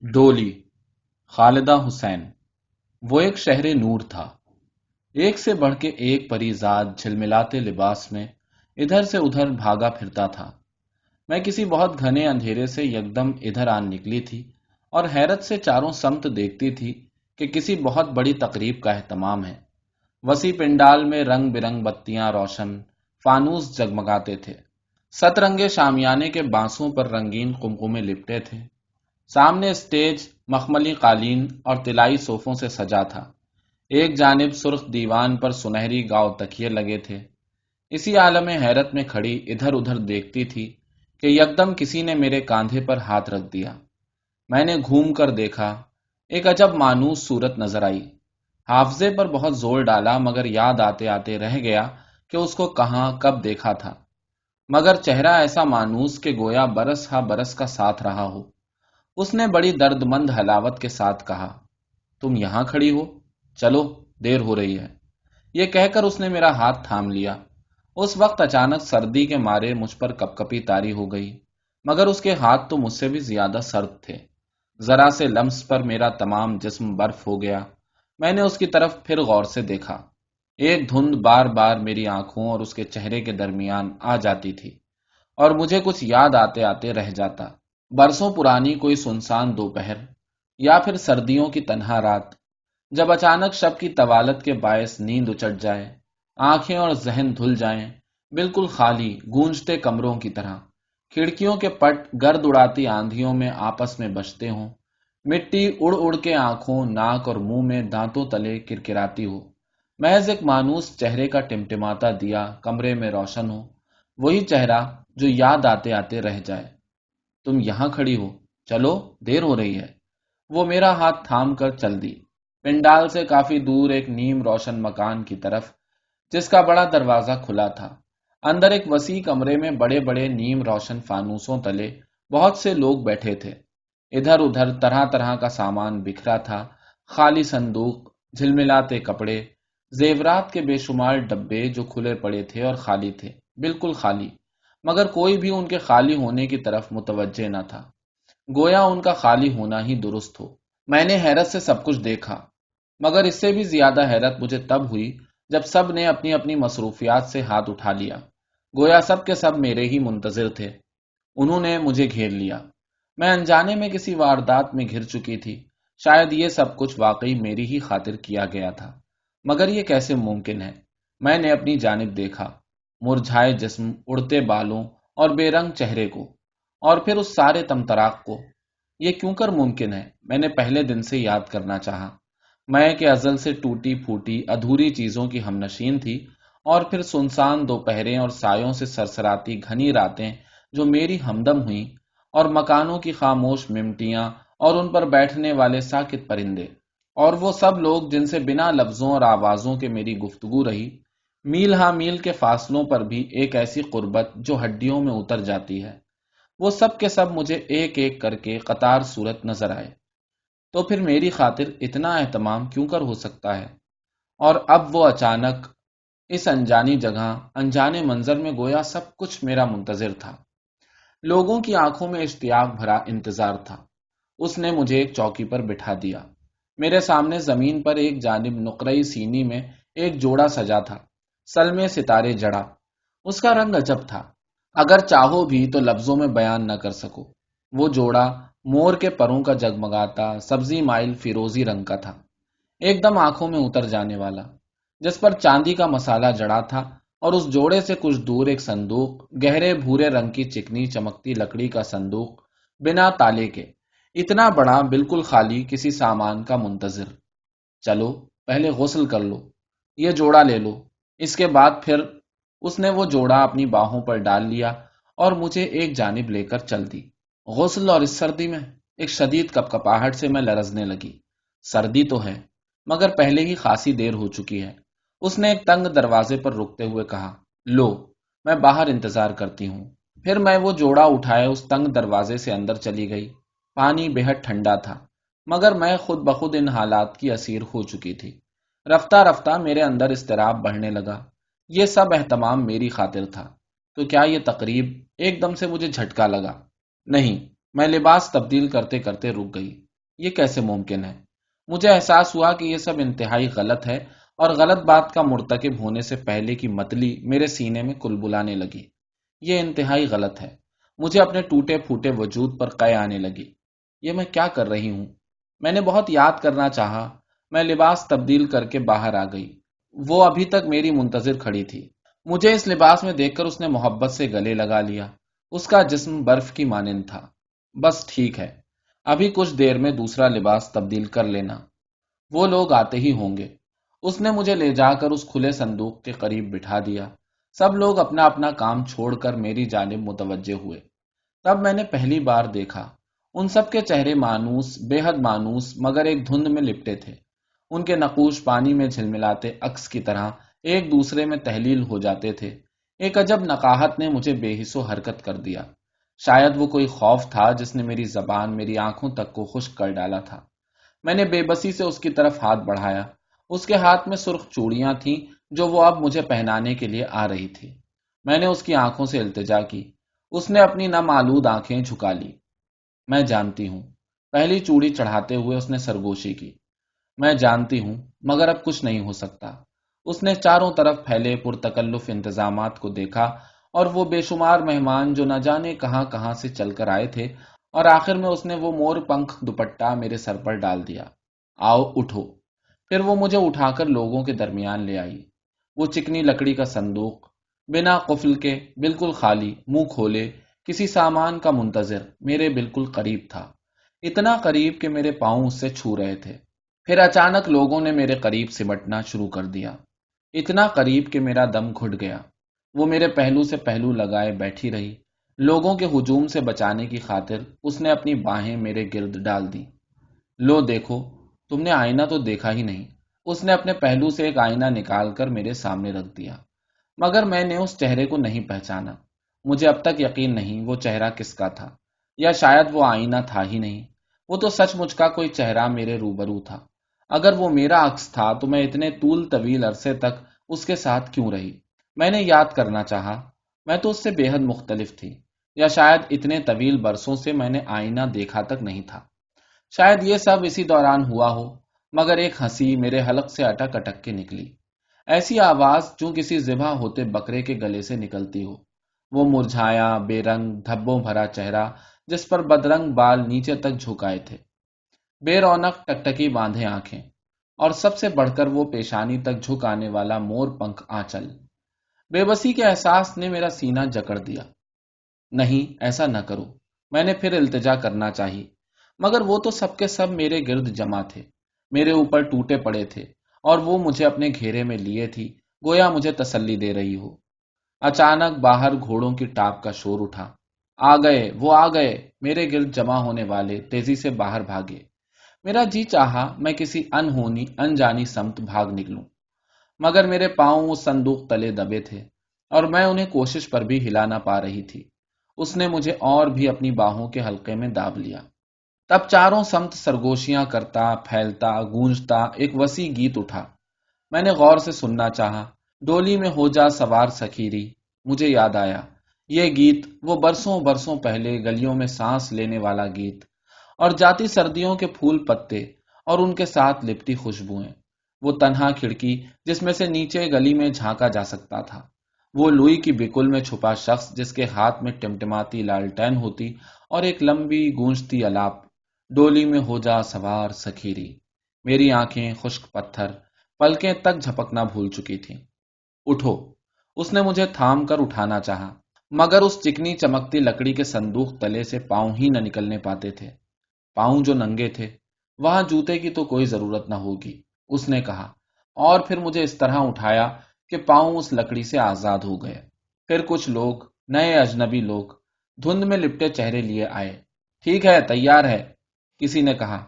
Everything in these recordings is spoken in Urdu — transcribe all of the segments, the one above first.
ڈولی، خالدہ حسین۔ وہ ایک شہر نور تھا، ایک سے بڑھ کے ایک پریزاد جھلملاتے لباس میں ادھر سے ادھر بھاگا پھرتا تھا۔ میں کسی بہت گھنے اندھیرے سے یکدم ادھر آن نکلی تھی اور حیرت سے چاروں سمت دیکھتی تھی کہ کسی بہت بڑی تقریب کا اہتمام ہے۔ وسیع پنڈال میں رنگ برنگ بتیاں روشن، فانوس جگمگاتے تھے۔ سترنگے شامیانے کے بانسوں پر رنگین قمقمے لپٹے تھے۔ سامنے اسٹیج مخملی قالین اور طلائی صوفوں سے سجا تھا۔ ایک جانب سرخ دیوان پر سنہری گاؤ تکیے لگے تھے۔ اسی عالم حیرت میں کھڑی ادھر ادھر دیکھتی تھی کہ یکدم کسی نے میرے کاندھے پر ہاتھ رکھ دیا۔ میں نے گھوم کر دیکھا، ایک عجب مانوس صورت نظر آئی۔ حافظے پر بہت زور ڈالا مگر یاد آتے آتے رہ گیا کہ اس کو کہاں کب دیکھا تھا، مگر چہرہ ایسا مانوس کہ گویا برس ہا برس کا ساتھ رہا ہو۔ اس نے بڑی درد مند حلاوت کے ساتھ کہا، تم یہاں کھڑی ہو، چلو دیر ہو رہی ہے۔ یہ کہہ کر اس نے میرا ہاتھ تھام لیا۔ اس وقت اچانک سردی کے مارے مجھ پر کپ کپی طاری ہو گئی، مگر اس کے ہاتھ تو مجھ سے بھی زیادہ سرد تھے۔ ذرا سے لمس پر میرا تمام جسم برف ہو گیا۔ میں نے اس کی طرف پھر غور سے دیکھا۔ ایک دھند بار بار میری آنکھوں اور اس کے چہرے کے درمیان آ جاتی تھی اور مجھے کچھ یاد آتے آتے رہ جاتا۔ برسوں پرانی کوئی سنسان دوپہر، یا پھر سردیوں کی تنہا رات، جب اچانک شب کی طوالت کے باعث نیند اچٹ جائے، آنکھیں اور ذہن دھل جائیں، بالکل خالی گونجتے کمروں کی طرح، کھڑکیوں کے پٹ گرد اڑاتی آندھیوں میں آپس میں بجتے ہوں، مٹی اڑ اڑ کے آنکھوں، ناک اور منہ میں دانتوں تلے کرکراتی ہو، محض ایک مانوس چہرے کا ٹمٹماتا دیا کمرے میں روشن ہو، وہی چہرہ جو یاد آتے آتے رہ جائے۔ تم یہاں کھڑی ہو، چلو دیر ہو رہی ہے۔ وہ میرا ہاتھ تھام کر چل دی، پنڈال سے کافی دور ایک نیم روشن مکان کی طرف، جس کا بڑا دروازہ کھلا تھا۔ اندر ایک وسیع کمرے میں بڑے بڑے نیم روشن فانوسوں تلے بہت سے لوگ بیٹھے تھے۔ ادھر ادھر طرح طرح کا سامان بکھرا تھا، خالی صندوق، جھلملاتے کپڑے، زیورات کے بے شمار ڈبے جو کھلے پڑے تھے اور خالی تھے، بالکل خالی، مگر کوئی بھی ان کے خالی ہونے کی طرف متوجہ نہ تھا، گویا ان کا خالی ہونا ہی درست ہو۔ میں نے حیرت سے سب کچھ دیکھا، مگر اس سے بھی زیادہ حیرت مجھے تب ہوئی جب سب نے اپنی اپنی مصروفیات سے ہاتھ اٹھا لیا، گویا سب کے سب میرے ہی منتظر تھے۔ انہوں نے مجھے گھیر لیا۔ میں انجانے میں کسی واردات میں گھر چکی تھی، شاید یہ سب کچھ واقعی میری ہی خاطر کیا گیا تھا، مگر یہ کیسے ممکن ہے؟ میں نے اپنی جانب دیکھا، مرجھائے جسم، اڑتے بالوں اور بے رنگ چہرے کو، اور پھر اس سارے تمطراق کو۔ یہ کیوں کر ممکن ہے؟ میں نے پہلے دن سے یاد کرنا چاہا۔ میں کہ ازل سے ٹوٹی پھوٹی ادھوری چیزوں کی ہمنشین تھی، اور پھر سنسان دوپہریں اور سایوں سے سرسراتی گھنی راتیں جو میری ہمدم ہوئیں، اور مکانوں کی خاموش ممٹیاں اور ان پر بیٹھنے والے ساکت پرندے، اور وہ سب لوگ جن سے بنا لفظوں اور آوازوں کے میری گفتگو رہی، میل ہا میل کے فاصلوں پر بھی ایک ایسی قربت جو ہڈیوں میں اتر جاتی ہے، وہ سب کے سب مجھے ایک ایک کر کے قطار صورت نظر آئے۔ تو پھر میری خاطر اتنا اہتمام کیوں کر ہو سکتا ہے؟ اور اب وہ اچانک اس انجانی جگہ، انجانے منظر میں، گویا سب کچھ میرا منتظر تھا۔ لوگوں کی آنکھوں میں اشتیاق بھرا انتظار تھا۔ اس نے مجھے ایک چوکی پر بٹھا دیا۔ میرے سامنے زمین پر ایک جانب نقرئی سینی میں ایک جوڑا سجا تھا، سلمے ستارے جڑا۔ اس کا رنگ عجب تھا، اگر چاہو بھی تو لفظوں میں بیان نہ کر سکو۔ وہ جوڑا مور کے پروں کا جگمگاتا سبزی مائل فیروزی رنگ کا تھا، ایک دم آنکھوں میں اتر جانے والا، جس پر چاندی کا مسالہ جڑا تھا، اور اس جوڑے سے کچھ دور ایک صندوق، گہرے بھورے رنگ کی چکنی چمکتی لکڑی کا صندوق، بنا تالے کے، اتنا بڑا، بالکل خالی، کسی سامان کا منتظر۔ چلو پہلے غسل کر لو، یہ جوڑا لے لو، اس کے بعد پھر۔ اس نے وہ جوڑا اپنی باہوں پر ڈال لیا اور مجھے ایک جانب لے کر چل دی۔ غسل اور اس سردی میں؟ ایک شدید کپکپاہٹ سے میں لرزنے لگی۔ سردی تو ہے، مگر پہلے ہی خاصی دیر ہو چکی ہے۔ اس نے ایک تنگ دروازے پر رکتے ہوئے کہا، لو، میں باہر انتظار کرتی ہوں۔ پھر میں وہ جوڑا اٹھائے اس تنگ دروازے سے اندر چلی گئی۔ پانی بےحد ٹھنڈا تھا، مگر میں خود بخود ان حالات کی اسیر ہو چکی تھی۔ رفتہ رفتہ میرے اندر اضطراب بڑھنے لگا۔ یہ سب اہتمام میری خاطر تھا، تو کیا یہ تقریب؟ ایک دم سے مجھے جھٹکا لگا۔ نہیں، میں لباس تبدیل کرتے کرتے رک گئی۔ یہ کیسے ممکن ہے؟ مجھے احساس ہوا کہ یہ سب انتہائی غلط ہے، اور غلط بات کا مرتکب ہونے سے پہلے کی متلی میرے سینے میں کلبلانے لگی۔ یہ انتہائی غلط ہے۔ مجھے اپنے ٹوٹے پھوٹے وجود پر قے آنے لگی۔ یہ میں کیا کر رہی ہوں؟ میں نے بہت یاد کرنا چاہا۔ میں لباس تبدیل کر کے باہر آ گئی۔ وہ ابھی تک میری منتظر کھڑی تھی۔ مجھے اس لباس میں دیکھ کر اس نے محبت سے گلے لگا لیا۔ اس کا جسم برف کی مانند تھا۔ بس ٹھیک ہے، ابھی کچھ دیر میں دوسرا لباس تبدیل کر لینا، وہ لوگ آتے ہی ہوں گے۔ اس نے مجھے لے جا کر اس کھلے صندوق کے قریب بٹھا دیا۔ سب لوگ اپنا اپنا کام چھوڑ کر میری جانب متوجہ ہوئے۔ تب میں نے پہلی بار دیکھا، ان سب کے چہرے مانوس، بے حد مانوس، مگر ایک دھند میں لپٹے تھے۔ ان کے نقوش پانی میں جھلملاتے عکس کی طرح ایک دوسرے میں تحلیل ہو جاتے تھے۔ ایک عجب نقاہت نے مجھے بے حس و حرکت کر دیا۔ شاید وہ کوئی خوف تھا جس نے میری زبان، میری آنکھوں تک کو خشک کر ڈالا تھا۔ میں نے بے بسی سے اس کی طرف ہاتھ بڑھایا۔ اس کے ہاتھ میں سرخ چوڑیاں تھیں جو وہ اب مجھے پہنانے کے لیے آ رہی تھی۔ میں نے اس کی آنکھوں سے التجا کی۔ اس نے اپنی نم آلود آنکھیں جھکا لی۔ میں جانتی ہوں، پہلی چوڑی چڑھاتے ہوئے اس نے سرگوشی کی۔ میں جانتی ہوں، مگر اب کچھ نہیں ہو سکتا۔ اس نے چاروں طرف پھیلے پرتکلف انتظامات کو دیکھا، اور وہ بے شمار مہمان جو نہ جانے کہاں کہاں سے چل کر آئے تھے، اور آخر میں اس نے وہ مور پنکھ دوپٹہ میرے سر پر ڈال دیا۔ آؤ اٹھو۔ پھر وہ مجھے اٹھا کر لوگوں کے درمیان لے آئی۔ وہ چکنی لکڑی کا صندوق، بنا قفل کے، بالکل خالی، منہ کھولے، کسی سامان کا منتظر، میرے بالکل قریب تھا۔ اتنا قریب کہ میرے پاؤں اس سے چھو رہے تھے۔ پھر اچانک لوگوں نے میرے قریب سمٹنا شروع کر دیا۔ اتنا قریب کہ میرا دم گھٹ گیا۔ وہ میرے پہلو سے پہلو لگائے بیٹھی رہی۔ لوگوں کے ہجوم سے بچانے کی خاطر اس نے اپنی باہیں میرے گرد ڈال دی۔ لو دیکھو، تم نے آئینہ تو دیکھا ہی نہیں۔ اس نے اپنے پہلو سے ایک آئینہ نکال کر میرے سامنے رکھ دیا، مگر میں نے اس چہرے کو نہیں پہچانا۔ مجھے اب تک یقین نہیں وہ چہرہ کس کا تھا، یا شاید وہ آئینہ تھا ہی نہیں۔ وہ تو سچ مچ کا کوئی چہرہ میرے روبرو تھا۔ اگر وہ میرا عکس تھا تو میں اتنے طویل عرصے تک اس کے ساتھ کیوں رہی؟ میں نے یاد کرنا چاہا۔ میں تو اس سے بے حد مختلف تھی، یا شاید اتنے طویل برسوں سے میں نے آئینہ دیکھا تک نہیں تھا۔ شاید یہ سب اسی دوران ہوا ہو، مگر ایک ہنسی میرے حلق سے اٹک اٹک کے نکلی، ایسی آواز جو کسی ذبح ہوتے بکرے کے گلے سے نکلتی ہو۔ وہ مرجھایا، بے رنگ، دھبوں بھرا چہرہ جس پر بدرنگ بال نیچے تک جھکائے تھے، بے رونق ٹکٹکی باندھے آنکھیں، اور سب سے بڑھ کر وہ پیشانی تک جھک آنے والا مور پنکھ آنچل۔ بے بسی کے احساس نے میرا سینہ جکڑ دیا۔ نہیں، ایسا نہ کرو، میں نے پھر التجا کرنا چاہی، مگر وہ تو سب کے سب میرے گرد جمع تھے، میرے اوپر ٹوٹے پڑے تھے، اور وہ مجھے اپنے گھیرے میں لیے تھی، گویا مجھے تسلی دے رہی ہو۔ اچانک باہر گھوڑوں کی ٹاپ کا شور اٹھا۔ آ گئے، وہ آ گئے۔ میرے گرد جمع ہونے والے تیزی سے باہر بھاگے۔ میرا جی چاہا میں کسی انہونی انجانی سمت بھاگ نکلوں، مگر میرے پاؤں اس صندوق تلے دبے تھے، اور میں انہیں کوشش پر بھی ہلا نہ پا رہی تھی۔ اس نے مجھے اور بھی اپنی باہوں کے حلقے میں داب لیا۔ تب چاروں سمت سرگوشیاں کرتا، پھیلتا، گونجتا ایک وسیع گیت اٹھا۔ میں نے غور سے سننا چاہا۔ ڈولی میں ہو جا سوار سکھیری۔ مجھے یاد آیا، یہ گیت وہ برسوں برسوں پہلے گلیوں میں سانس لینے والا گیت، اور جاتی سردیوں کے پھول پتے، اور ان کے ساتھ لپٹی خوشبوئیں، وہ تنہا کھڑکی جس میں سے نیچے گلی میں جھانکا جا سکتا تھا، وہ لوئی کی بکل میں چھپا شخص جس کے ہاتھ میں ٹمٹماتی لالٹین ہوتی، اور ایک لمبی گونجتی الاپ، ڈولی میں ہو جا سوار سکھیری۔ میری آنکھیں خشک پتھر، پلکیں تک جھپکنا بھول چکی تھیں۔ اٹھو، اس نے مجھے تھام کر اٹھانا چاہا، مگر اس چکنی چمکتی لکڑی کے صندوق تلے سے پاؤں ہی نہ نکلنے پاتے تھے۔ پاؤں جو ننگے تھے، وہاں جوتے کی تو کوئی ضرورت نہ ہوگی، اس نے کہا، اور پھر مجھے اس طرح اٹھایا کہ پاؤں اس لکڑی سے آزاد ہو گئے۔ پھر کچھ لوگ، نئے اجنبی لوگ، دھند میں لپٹے چہرے لیے آئے۔ ٹھیک ہے، تیار ہے، کسی نے کہا۔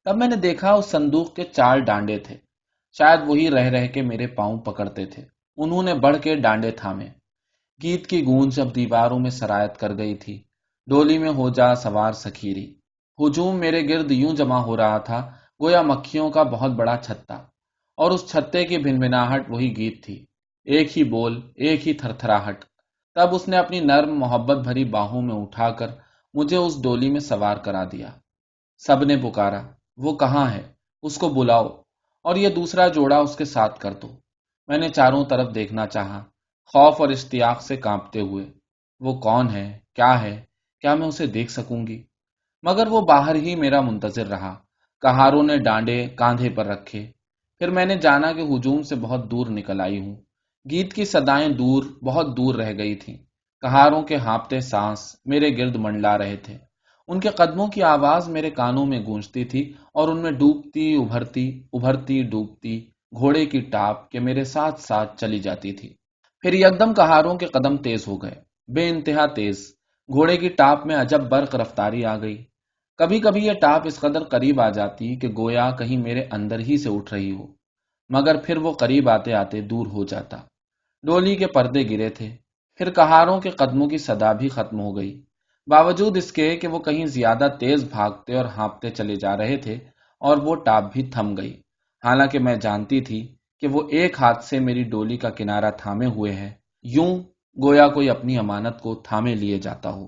تب میں نے دیکھا اس صندوق کے 4 ڈانڈے تھے، شاید وہی رہ رہ کے میرے پاؤں پکڑتے تھے۔ انہوں نے بڑھ کے ڈانڈے تھامے۔ گیت کی گونج اب دیواروں میں سرایت کر گئی تھی۔ ڈولی میں ہو جا سوار سکھیری۔ ہجوم میرے گرد یوں جمع ہو رہا تھا گویا مکھیوں کا بہت بڑا چھتا، اور اس چھتے کی بھنبھناہٹ وہی گیت تھی، ایک ہی بول، ایک ہی تھر تھراہٹ۔ تب اس نے اپنی نرم محبت بھری باہوں میں اٹھا کر مجھے اس ڈولی میں سوار کرا دیا۔ سب نے پکارا، وہ کہاں ہے؟ اس کو بلاؤ، اور یہ دوسرا جوڑا اس کے ساتھ کر دو۔ میں نے چاروں طرف دیکھنا چاہا، خوف اور اشتیاق سے کانپتے ہوئے۔ وہ کون ہے؟ کیا میں اسے دیکھ سکوں گی؟ مگر وہ باہر ہی میرا منتظر رہا۔ کہاروں نے ڈانڈے کاندھے پر رکھے۔ پھر میں نے جانا کہ ہجوم سے بہت دور نکل آئی ہوں۔ گیت کی صدائیں دور، بہت دور رہ گئی تھیں۔ کہاروں کے ہانپتے سانس میرے گرد منڈلا رہے تھے۔ ان کے قدموں کی آواز میرے کانوں میں گونجتی تھی، اور ان میں ڈوبتی ابھرتی، ابھرتی ڈوبتی گھوڑے کی ٹاپ کے میرے ساتھ ساتھ چلی جاتی تھی۔ پھر یکدم کہاروں کے قدم تیز ہو گئے، بے انتہا تیز۔ گھوڑے کی ٹاپ میں عجب برق رفتاری آ گئی۔ کبھی کبھی یہ ٹاپ اس قدر قریب آ جاتی کہ گویا کہیں میرے اندر ہی سے اٹھ رہی ہو، مگر پھر وہ قریب آتے آتے دور ہو جاتا۔ ڈولی کے پردے گرے تھے۔ پھر کہاروں کے قدموں کی صدا بھی ختم ہو گئی، باوجود اس کے کہ وہ کہیں زیادہ تیز بھاگتے اور ہانپتے چلے جا رہے تھے، اور وہ ٹاپ بھی تھم گئی، حالانکہ میں جانتی تھی کہ وہ ایک ہاتھ سے میری ڈولی کا کنارہ تھامے ہوئے ہے، یوں گویا کوئی اپنی امانت کو تھامے لیے جاتا ہو۔